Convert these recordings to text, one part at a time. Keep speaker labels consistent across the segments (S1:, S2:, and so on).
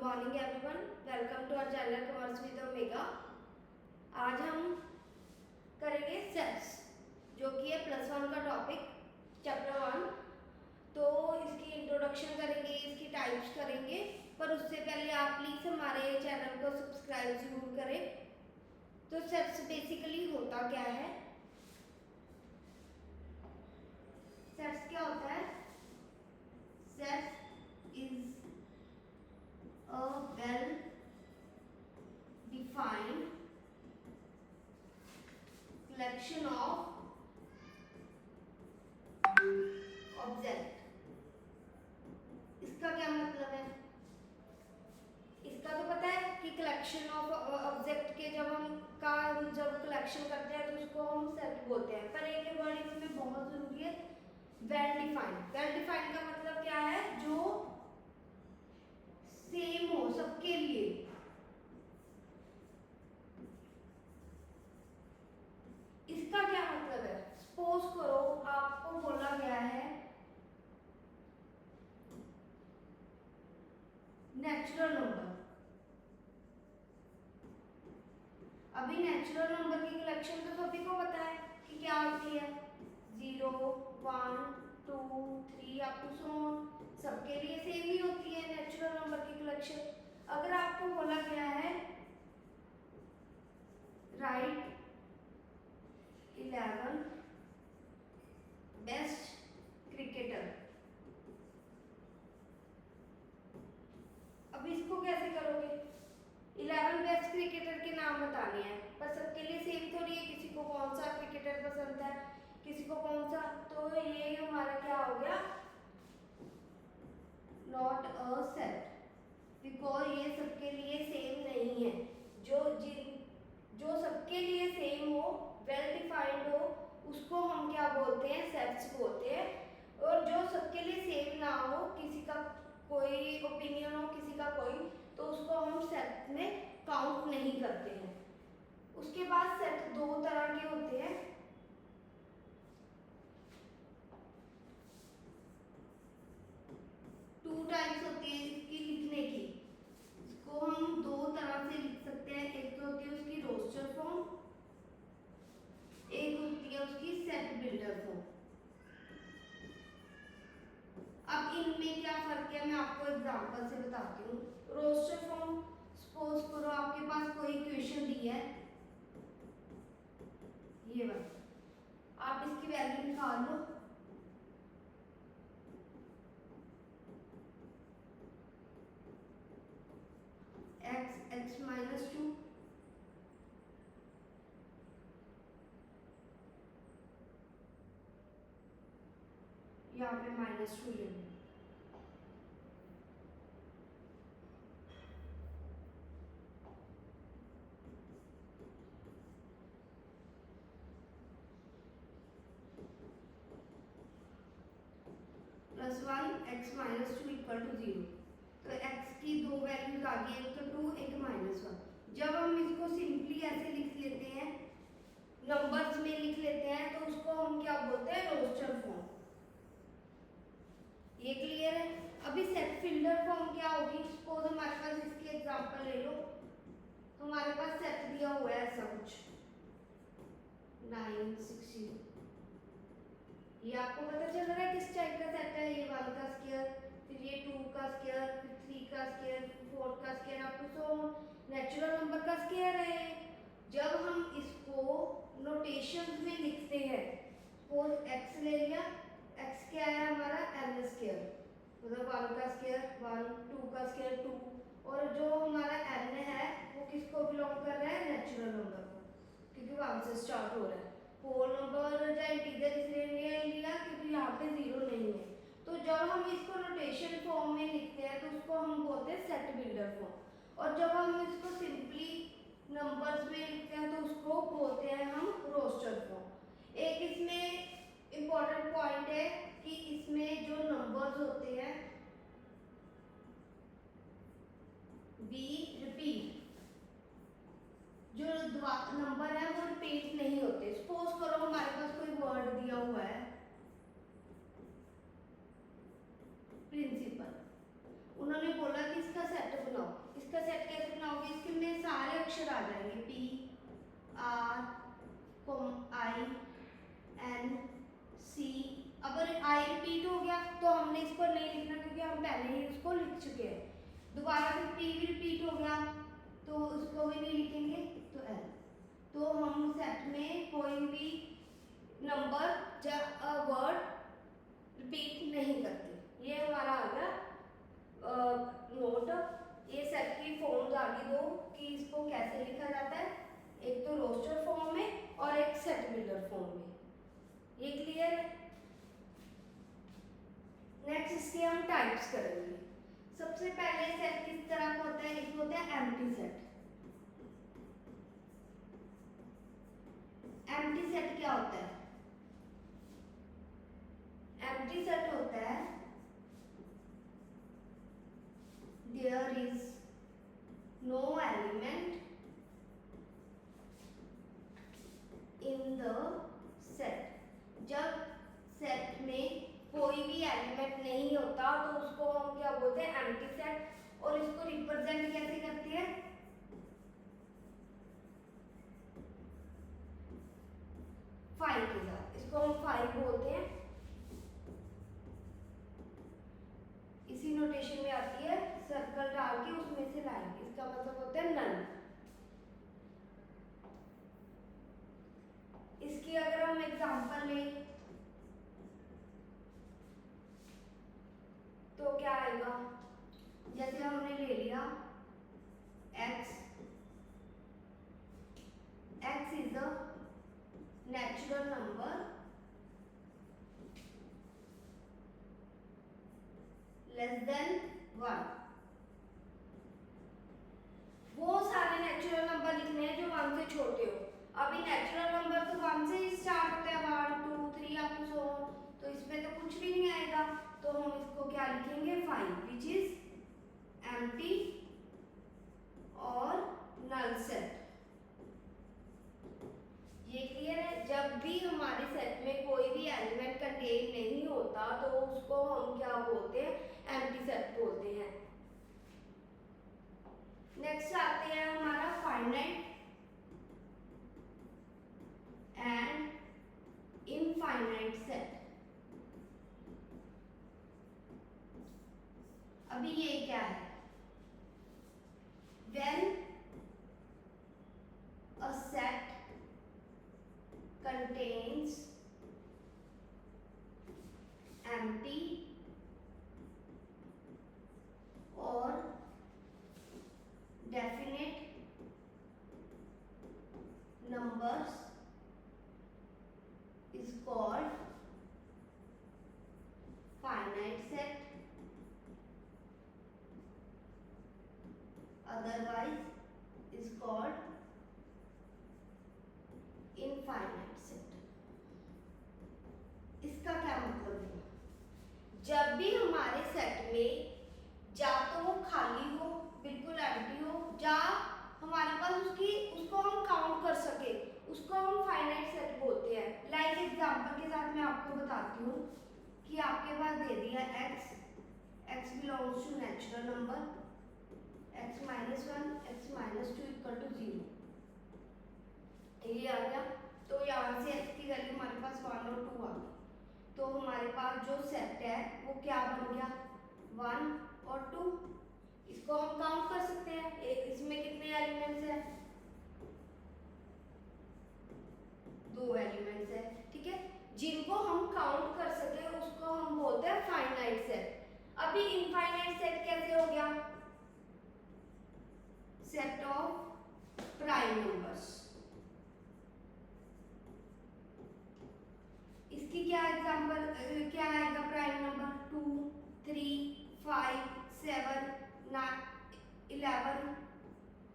S1: Morning everyone, welcome to our channel commerce with Omega. आज हम करेंगे सेट्स, जो कि है +1 का टॉपिक, चैप्टर 1। तो इसकी इंट्रोडक्शन करेंगे, इसकी टाइप्स करेंगे, पर उससे पहले आप प्लीज़ हमारे चैनल को सब्सक्राइब जरूर करें। तो सेट्स बेसिकली होता क्या है? सेट्स क्या होता है? Set is a well defined collection of object। इसका क्या मतलब है? इसका तो पता है कि कलेक्शन ऑफ ऑब्जेक्ट के जब कलेक्शन करते हैं तो उसको हम सेट बोलते हैं। पर एक वर्ड इसमें बहुत जरूरी है, वेल डिफाइंड। वेल डिफाइंड का मतलब क्या है? जो सेम हो सबके लिए। इसका क्या मतलब है? सपोज करो आपको बोला गया है नेचुरल नंबर। अभी नेचुरल नंबर की कलेक्शन तो सभी को पता है कि क्या होती है, 0, 1, 2, 3 अप टू सो ऑन। सबके लिए सेम ही होती है नेचुरल नंबर की कलेक्शन। अगर आपको बोला गया है राइट 11 बेस्ट क्रिकेटर, अब इसको कैसे करोगे? 11 बेस्ट क्रिकेटर के नाम बताने हैं, पर सबके लिए सेम थोड़ी है। किसी को कौन सा क्रिकेटर पसंद है, किसी को कौन सा। तो ये हमारा क्या हो गया? नॉट अ सेट, बिकॉज ये सबके लिए सेम नहीं है। जो सबके लिए सेम हो, वेल डिफाइंड हो, उसको हम क्या बोलते हैं? सेट्स बोलते हैं। और जो सबके लिए सेम ना हो, किसी का कोई ओपिनियन हो, किसी का कोई, तो उसको हम सेट में काउंट नहीं करते हैं। उसके बाद सेट दो तरह के होते हैं। टू टाइप्स होती है इसकी लिखने की। इसको हम दो तरह से लिख सकते हैं। एक तो होती है उसकी रोस्टर फॉर्म, एक होती है उसकी सेट बिल्डर फॉर्म। अब इनमें क्या फर्क है मैं आपको एग्जांपल से बताती हूँ। रोस्टर फॉर्म, सपोज करो आपके पास कोई इक्वेशन दी है, ये वाली, आप इसकी वैल्यू निकाल लो। x -2 यहाँ पे -2 ले लो। +1 x -2 = 0। तो x की दो वैल्यूज आ गई, एक तो 2 एक -1। जब हम इसको सिंपली ऐसे लिख लेते हैं, नंबर्स में लिख लेते हैं, तो उसको हम क्या बोलते हैं? Roster form. ये क्लियर है? अभी सेट फिल्टर फॉर्म क्या होगी? सपोज हमारे पास इसकी एग्जांपल ले लो। हमारे पास सेट दिया हुआ है ऐसा कुछ 9 60। ये आपको पता चल रहा है किस टाइप का सेट है? ये 1 का स्क्वायर, फिर ये 2 का स्क्वायर, फिर 3 का स्क्वायर, 4 का square, up to so on. Natural number का स्क्वायर है। जब हम इसको नोटेशंस में लिखते हैं, सपोज x ले लिया, x क्या है हमारा? n स्क्वायर, मतलब 1 का स्क्वायर 1, 2 का स्क्वायर 2, और जो हमारा n है वो किसको बिलोंग कर रहा है? नेचुरल नंबर को, क्योंकि 1 से स्टार्ट हो रहा है। होल नंबर या इंटीजर इसलिए लिया क्योंकि यहाँ पे 0 नहीं है। तो जब हम इसको नोटेशन फॉर्म में लिखते हैं तो उसको हम बोलते हैं सेट बिल्डर फॉर्म। और जब हम इसको सिंपली नंबर्स में लिखते हैं तो उसको बोलते हैं हम रोस्टर फॉर्म। एक इसमें इम्पॉर्टेंट पॉइंट है कि इसमें जो नंबर्स होते हैं बी रिपीट, जो नंबर है वो रिपीट नहीं होते। सपोज करो हमारे पास कोई वर्ड दिया हुआ है प्रिंसिपल, उन्होंने बोला कि इसका सेट बनाओ। इसमें सारे अक्षर आ जाएंगे, P R I N C। अगर I रिपीट हो गया तो हमने इसको नहीं लिखना क्योंकि हम पहले ही उसको लिख चुके हैं। दोबारा फिर P भी रिपीट हो गया तो उसको भी नहीं लिखेंगे, तो L। तो हम सेट में कोई भी नंबर या वर्ड रिपीट नहीं करते। ये हमारा आ गया नोट। ये सेट की फॉर्म्स आ गई दो कि इसको कैसे लिखा जाता है, एक तो रोस्टर फॉर्म में और एक सेट बिल्डर फॉर्म में। ये क्लियर है। नेक्स्ट इसके हम टाइप्स करेंगे। सबसे पहले सेट किस तरह का होता है, एक होता है एम्प्टी सेट। एम्प्टी सेट क्या होता है? एम्प्टी सेट होता है there is no element in the set. जब सेट में कोई भी एलिमेंट नहीं होता तो उसको हम क्या बोलते हैं, एम्प्टी सेट। और इसको रिप्रेजेंट कैसे करते हैं, फाइव के साथ। इसको हम फाइव बोलते हैं, इसी नोटेशन में आती है, सर्कल डाल के उसमें से लाइन। इसका मतलब होता है नन। इसकी अगर हम एग्जांपल लें तो क्या आएगा, जैसे हमने ले लिया x is a natural number less than 1। वो सारे नेचुरल नंबर लिखने हैं जो 1 से छोटे हो। अभी नेचुरल नंबर तो 1 से ही स्टार्ट होता है, 1 2 3 अप टू सो ऑन, तो इसमें तो कुछ भी नहीं आएगा। तो हम इसको क्या लिखेंगे, 5, विच इज एम्प्टी और नल सेट। ये क्लियर है। जब भी हमारे सेट में कोई भी एलिमेंट कंटेन नहीं होता तो उसको हम क्या बोलते हैं, एम्प्टी सेट बोलते हैं। नेक्स्ट आते हैं हमारा फाइनाइट एंड इनफाइनाइट सेट। अभी ये क्या है, when a set contains empty or definite numbers is called finite set, otherwise is called infinite set. इसका क्या मतलब है, जब भी हमारे सेट में या तो वो खाली हो, बिल्कुल एम्प्टी हो, या हमारे पास उसको हम काउंट कर सके, उसको हम फाइनाइट सेट बोलते हैं। लाइक एग्जांपल के साथ मैं आपको बताती हूँ कि आपके पास दे दिया x belongs to natural number, x minus 1 x minus 2 equal to 0। ये आ गया, तो यहाँ से x की वैल्यू हमारे पास 1 और 2 आ गई। तो हमारे पास जो सेट है वो क्या बन गया, 1 और 2। इसको हम काउंट कर सकते हैं, इसमें कितने एलिमेंट्स हैं, 2 एलिमेंट्स है, ठीक है। जिनको हम काउंट कर सके उसको हम बोलते हैं फाइनाइट सेट। अभी इनफाइनाइट सेट कैसे हो गया, सेट ऑफ प्राइम नंबर्स। इसकी क्या एग्जांपल क्या आएगा, प्राइम नंबर 2 3 5 7 9 11,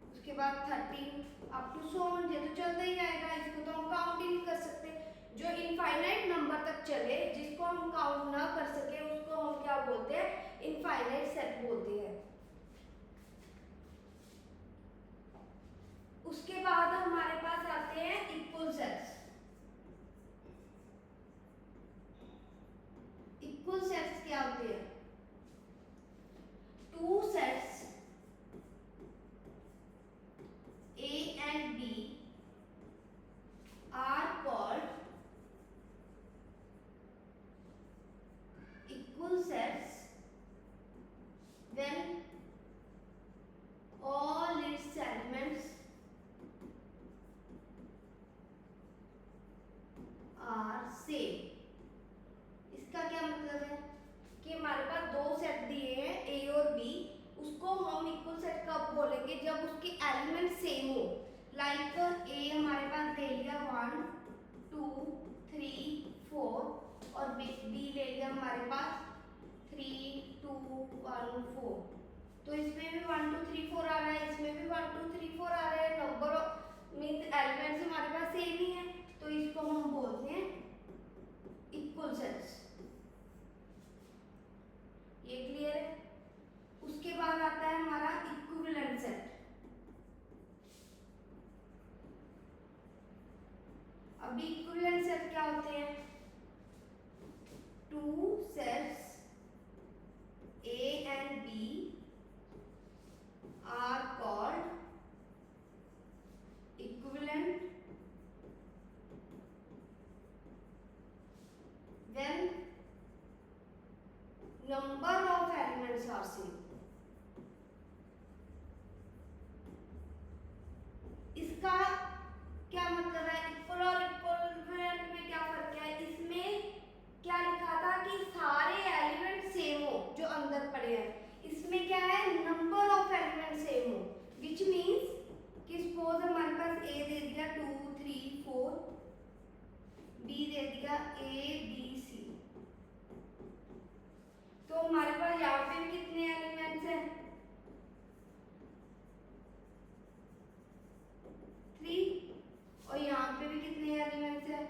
S1: उसके बाद 13 अप टू सो ऑन। ये तो चलता ही जाएगा, इसको तो हम काउंट ही नहीं कर सकते। जो इनफाइनाइट नंबर तक चले, जिसको हम काउंट ना कर सके, उसको हम क्या बोलते हैं, इनफाइनाइट सेट बोलते हैं। उसके बाद हमारे पास आते हैं इक्वल सेट्स। इक्वल सेट्स क्या होते हैं, 2 सेट्स कब बोलेंगे, जब उसके एलिमेंट सेम हो। लाइक ए हमारे पास दे लिया 1 2 3 4 और बी ले लिया हमारे पास 3 2 1 4। तो इसमें भी 1 2 3 4 आ रहा है, इसमें भी 1 2 3 4 आ रहा है। नंबर ऑफ मींस एलिमेंट्स हमारे पास सेम ही है, तो इसको हम बोलते हैं इक्वल सेट्स। ये क्लियर है। उसके बाद आता है हमारा इक्विवेलेंट सेट। अभी इक्विवेलेंट सेट क्या होते हैं? Two sets A and B are called equivalent when number of elements are same। इसका क्या मतलब है? इक्वल और इक्विवेलेंट में क्या फर्क है? इसमें क्या लिखा था कि सारे एलिमेंट सेम हो जो अंदर पड़े हैं। इसमें क्या है? नंबर ऑफ एलिमेंट सेम हो, विच मीन्स कि सपोज हमारे पास ए दे दिया 2 3 4, बी दे दिया ए बी सी, तो हमारे पास यहाँ पे भी कितने एलिमेंट्स हैं? 3। और यहाँ पे भी कितने एलिमेंट्स हैं?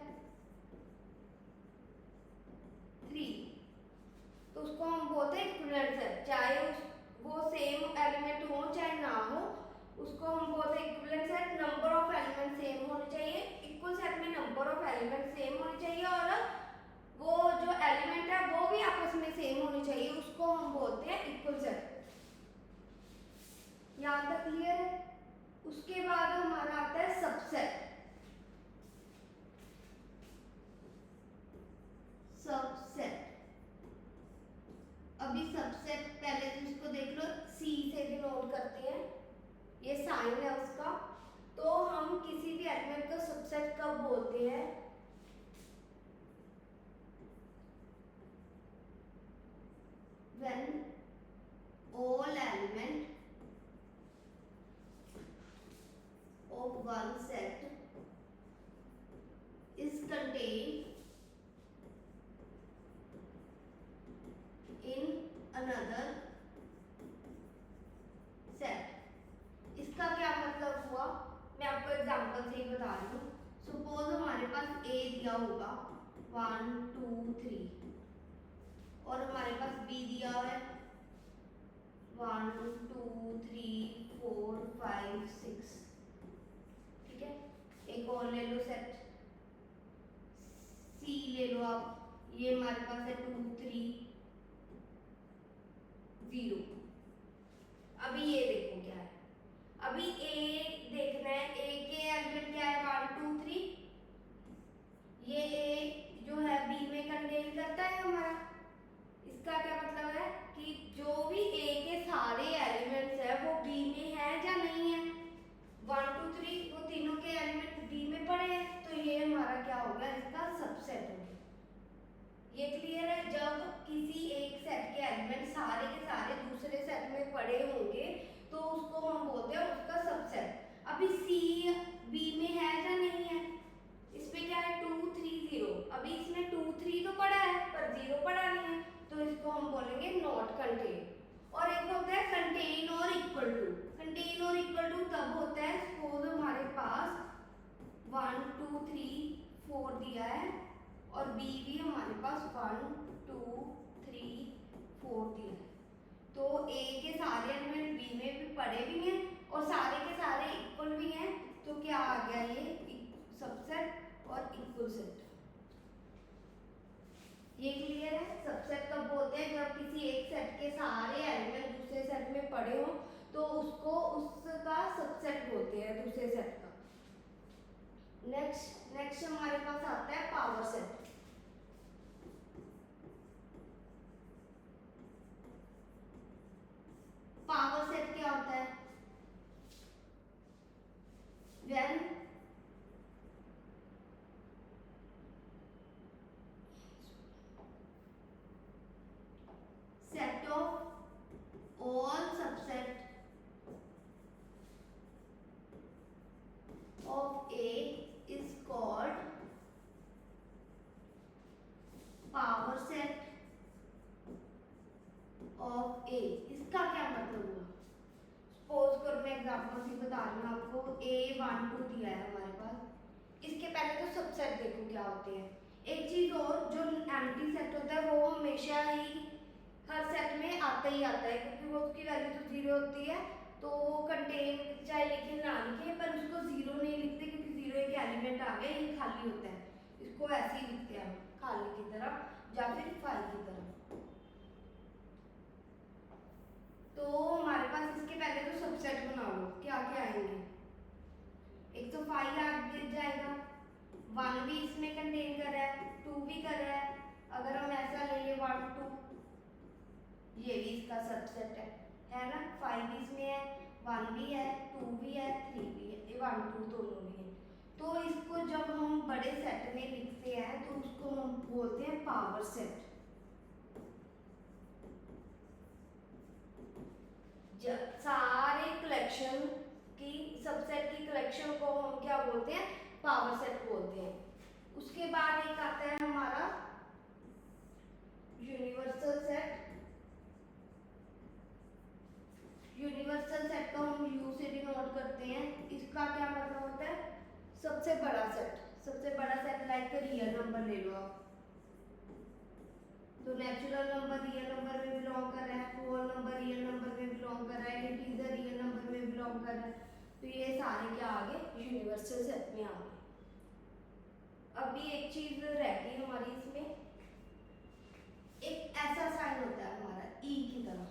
S1: 3। तो उसको हम बोलते हैं इक्विवेलेंट सेट। चाहे वो सेम एलिमेंट हो चाहे ना हो, उसको हम बोलते हैं equivalent set. Number of element same होने चाहिए। इक्वल सेट में नंबर ऑफ एलिमेंट सेम होने चाहिए और वो जो एलिमेंट है वो भी आपस में सेम होने चाहिए, उसको हम बोलते हैं इक्वल सेट। यहाँ तक क्लियर है। उसके बाद हमारा आता है सबसेट। सबसेट, अभी सबसेट पहले तो इसको देख लो, सी से डिनोट करते हैं, ये साइन है उसका। तो हम किसी भी एलिमेंट को सबसेट कब बोलते हैं? when all element of one set is contained in another set। इसका क्या मतलब हुआ? मैं आपको एग्जांपल से ही बता रही हूँ। सपोज हमारे पास ए दिया होगा 1 2 3 और हमारे पास बी दिया हुआ है 1 2 3 4 5 6। ठीक है, एक और ले लो सेट, सी ले लो आप, ये हमारे पास है 2 3 0। अभी ये देखो क्या है, अभी ए देखना है, ए के एलिमेंट क्या है? 1 2 3। ये ए जो है बी में कंटेन करता है हमारा। इसका क्या मतलब है कि जो भी ए के सारे एलिमेंट्स है वो बी में है या नहीं है? 1 2 3 वो तीनों के एलिमेंट बी में पड़े हैं, तो ये हमारा क्या हो गया? इसका सबसेट हो गया। ये क्लियर है। जब किसी एक सेट के एलिमेंट सारे के सारे दूसरे सेट में पड़े होंगे तो उसको हम बोलते हैं उसका सबसेट। अभी सी बी में है या नहीं है? इसमें क्या है? 2 3 0। अभी इसमें 2 3 तो पड़ा है पर 0 पड़ा नहीं है, तो इसको हम बोलेंगे नॉट कंटेन। और एक होता है कंटेन और इक्वल टू। कंटेन और इक्वल टू तब होता है सपोज हमारे पास 1 2 3 4 दिया है और बी भी हमारे पास 1 2 3 4 दिया है, तो ए के सारे एलिमेंट बी में भी पड़े भी हैं और सारे के सारे इक्वल भी हैं, तो क्या आ गया? ये सबसेट और इक्वल सेट। ये क्लियर है। सबसेट कब बोलते हैं? जब किसी एक सेट के सारे एलिमेंट दूसरे सेट में पड़े हो तो उसको उसका सबसेट बोलते हैं, दूसरे सेट का। नेक्स्ट हमारे पास आता है पावर सेट। पावर सेट क्या होता है? when set of all subset इसका क्या मतलब हुआ? सपोज करो मैं एग्जांपल से बता रही हूँ आपको, A12 दिया है हमारे पास, इसके पहले तो सबसेट देखो क्या होते हैं। एक चीज और, जो एम्प्टी सेट होता है वो हमेशा ही हर सेट में आता ही आता है, क्योंकि वो उसकी वैल्यू तो जीरो होती है, तो वो कंटेन चाहे लिखे ना लिखे पर उसको जीरो नहीं लिखते, क्योंकि जीरो एक एलिमेंट आ गया, ये खाली होता है, इसको ऐसे ही लिखते हैं खाली की तरफ या फिर फाइल की तरफ। तो हमारे पास इसके पहले तो सबसेट बना लो, क्या क्या आएंगे, एक तो फाइव आ जाएगा, वन भी इसमें कंटेन कर रहा है, टू भी कर रहा है, अगर हम ऐसा ले ले 1 2, ये भी इसका सबसेट है ना, फाइव भी इसमें है, वन भी है, टू भी है, थ्री भी है, ये 1 2 दोनों भी है। तो इसको जब हम बड़े सेट में लिखते हैं तो उसको हम बोलते हैं पावर सेट। जब सारे कलेक्शन की सबसेट की कलेक्शन को हम क्या बोलते हैं, पावर सेट बोलते हैं। उसके बाद एक आता है हमारा यूनिवर्सल सेट। यूनिवर्सल सेट को हम यू से डिनोट करते हैं, इसका क्या मतलब होता है, सबसे बड़ा सेट। सबसे बड़ा सेट लाइक रियल नंबर ले लो आप, तो नेचुरल नंबर रियल नंबर में बिलोंग कर रहा है, होल नंबर रियल नंबर में बिलोंग कर रहा है, इंटीजर रियल नंबर में बिलोंग कर रहा है, तो ये सारे क्या आ गए, यूनिवर्सल सेट में आ गए। अभी एक चीज रह गई हमारी इसमें, एक ऐसा साइन होता है हमारा ई की तरह,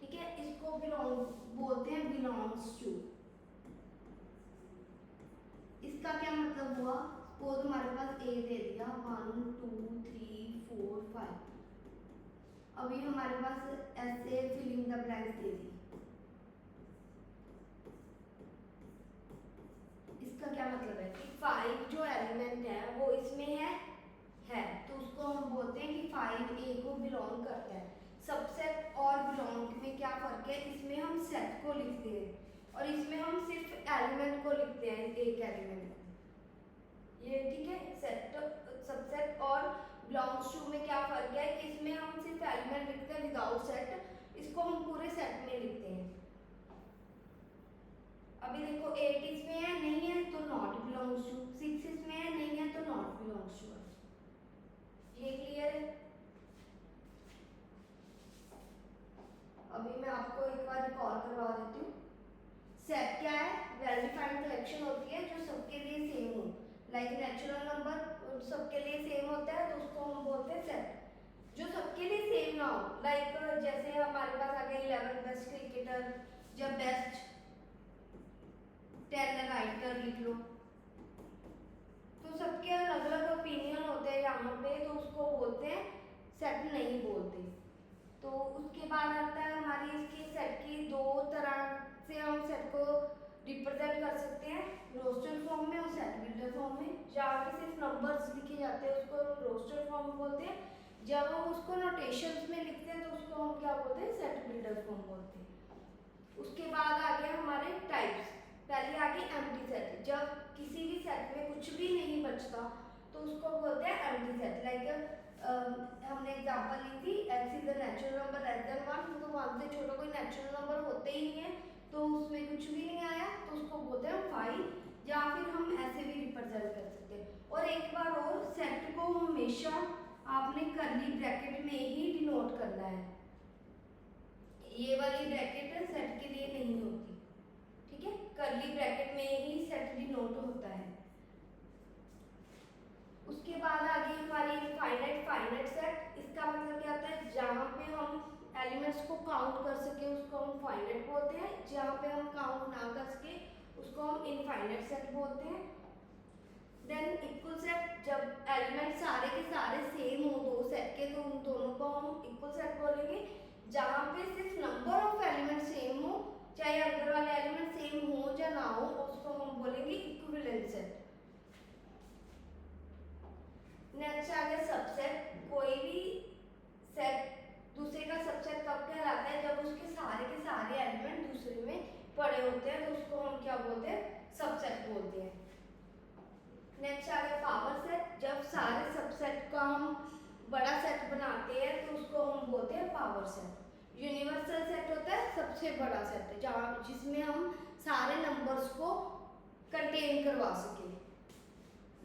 S1: ठीक है, इसको बिलोंग बोलते हैं बिलोंग्स टू। इसका क्या मतलब हुआ, सपोज हमारे पास ए दे दिया 1 2 3 4 5, अभी हमारे पास ऐसे फिलिंग द ब्लैंक्स दे दी, इसका क्या मतलब है कि 5 जो एलिमेंट है वो इसमें है, तो उसको हम बोलते हैं कि 5 ए को बिलोंग करता है। सबसेट और बिलोंग में क्या फर्क है, इसमें हम सेट को लिखते हैं और इसमें हम सिर्फ एलिमेंट को लिखते हैं, एक एलिमेंट, ये ठीक है। सेट सबसेट और बिलोंग्स टू में क्या फर्क है कि इसमें हम सिर्फ एलिमेंट लिखते हैं विदाउट सेट, इसको हम पूरे सेट में लिखते हैं। अभी देखो 8 इसमें है नहीं है तो नॉट बिलोंग्स टू, 6 इसमें है नहीं है तो नॉट बिलोंग्स टू, ये क्लियर है। अभी मैं आपको एक बार रिकॉल करवा देती हूँ। सेट क्या है, वेल डिफाइंड कलेक्शन होती है जो सबके लिए सेम हो, लाइक नेचुरल नंबर सबके लिए सेम होता है तो उसको हम बोलते हैं सेट। जो सबके लिए सेम ना हो, लाइक जैसे हमारे पास आ गए 11 बेस्ट क्रिकेटर, जब बेस्ट 10 राइटर लिख लो, तो सबके अलग अलग ओपिनियन होते हैं यहाँ पे, तो उसको बोलते हैं सेट नहीं बोलते। तो उसके बाद आता है हमारी इसकी सेट की दो तरह से हम सेट को रिप्रेजेंट कर सकते हैं, रोस्टर फॉर्म में और सेट बिल्डर फॉर्म में। जहाँ पे सिर्फ नंबर्स लिखे जाते हैं उसको हम रोस्टर फॉर्म बोलते हैं, जब हम उसको नोटेशंस में लिखते हैं तो उसको हम क्या बोलते हैं, सेट बिल्डर फॉर्म बोलते हैं। उसके बाद आ गए हमारे टाइप्स, पहले आ गई एम्प्टी सेट, जब किसी भी सेट में कुछ भी नहीं बचता तो उसको बोलते हैं एम्प्टी सेट। लाइक हमने एग्जांपल ली थी x is the natural number less than 1, तो 1 से छोटा कोई नेचुरल नंबर होते ही नहीं है, तो उसमें कुछ भी नहीं आया तो उसको बोलते हैं फाइल, या फिर हम ऐसे भी रिप्रेजेंट कर सकते हैं। और एक बार और, सेट को हमेशा आपने कर्ली ब्रैकेट में ही डिनोट करना है, ये वाली ब्रैकेट सेट के लिए नहीं होती, ठीक है, कर्ली ब्रैकेट में ही सेट डिनोट होता है। उसके बाद आ गई हमारी फाइनाइट सेट, इसका मतलब क्या होता है, जहाँ पे हम एलिमेंट्स को काउंट कर सके उसको हम फाइनाइट बोलते हैं, जहाँ पे हम काउंट ना कर सके उसको हम इनफाइनाइट सेट बोलते हैं। देन इक्वल सेट, जब एलिमेंट सारे के सारे सेम हो दो सेट के तो उन दोनों को हम इक्वल सेट बोलेंगे। जहाँ पे सिर्फ नंबर ऑफ एलिमेंट सेम हो, चाहे अंदर वाले एलिमेंट सेम हो या ना हो, उसको हम बोलेंगे इक्विवेलेंट सेट। नेक्स्ट आ गया सबसेट, कोई भी सेट दूसरे का सबसेट कब कहलाता है, जब उसके सारे के सारे एलिमेंट दूसरे में पड़े होते हैं तो उसको हम क्या बोलते हैं, सबसेट बोलते हैं। नेक्स्ट आ गया पावर सेट, जब सारे सबसेट का हम बड़ा सेट बनाते हैं तो उसको हम बोलते हैं पावर सेट। यूनिवर्सल सेट होता है सबसे बड़ा सेट है जहाँ जिसमें हम सारे नंबर्स को कंटेन करवा सके।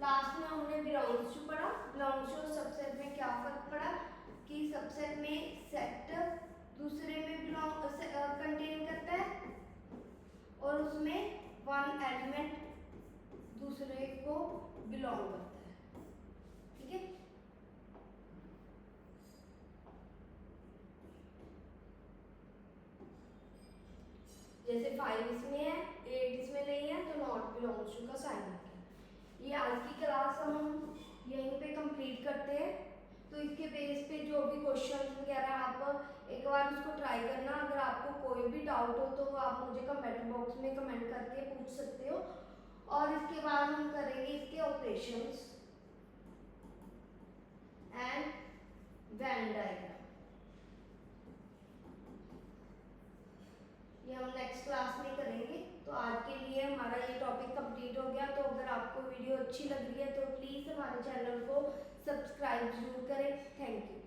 S1: लास्ट में हमने बिलोंग्स टू पढ़ा। बिलोंग्स टू सबसेट में क्या फर्क पड़ा कि सबसेट में सेट दूसरे में बिलोंग कंटेन करता है और उसमें वन एलिमेंट दूसरे को बिलोंग करता है। ठीक है, जैसे 5 इसमें है 8 इसमें नहीं है तो नॉट बिलोंग्स टू का साइन आ गया। ये आज की क्लास हम यहीं पे कंप्लीट करते हैं। तो इसके बेस पे जो भी क्वेश्चन वगैरह आप एक बार उसको ट्राई करना। अगर आपको कोई भी डाउट हो तो आप मुझे कमेंट बॉक्स में कमेंट करके पूछ सकते हो। और इसके बाद हम करेंगे इसके ऑपरेशंस एंड वेन डायग्राम। ये हम नेक्स्ट क्लास में करेंगे। तो आज के लिए हमारा ये टॉपिक कंप्लीट हो गया। तो अगर आपको वीडियो अच्छी लग रही है तो प्लीज़ हमारे चैनल को सब्सक्राइब जरूर करें। Thank you.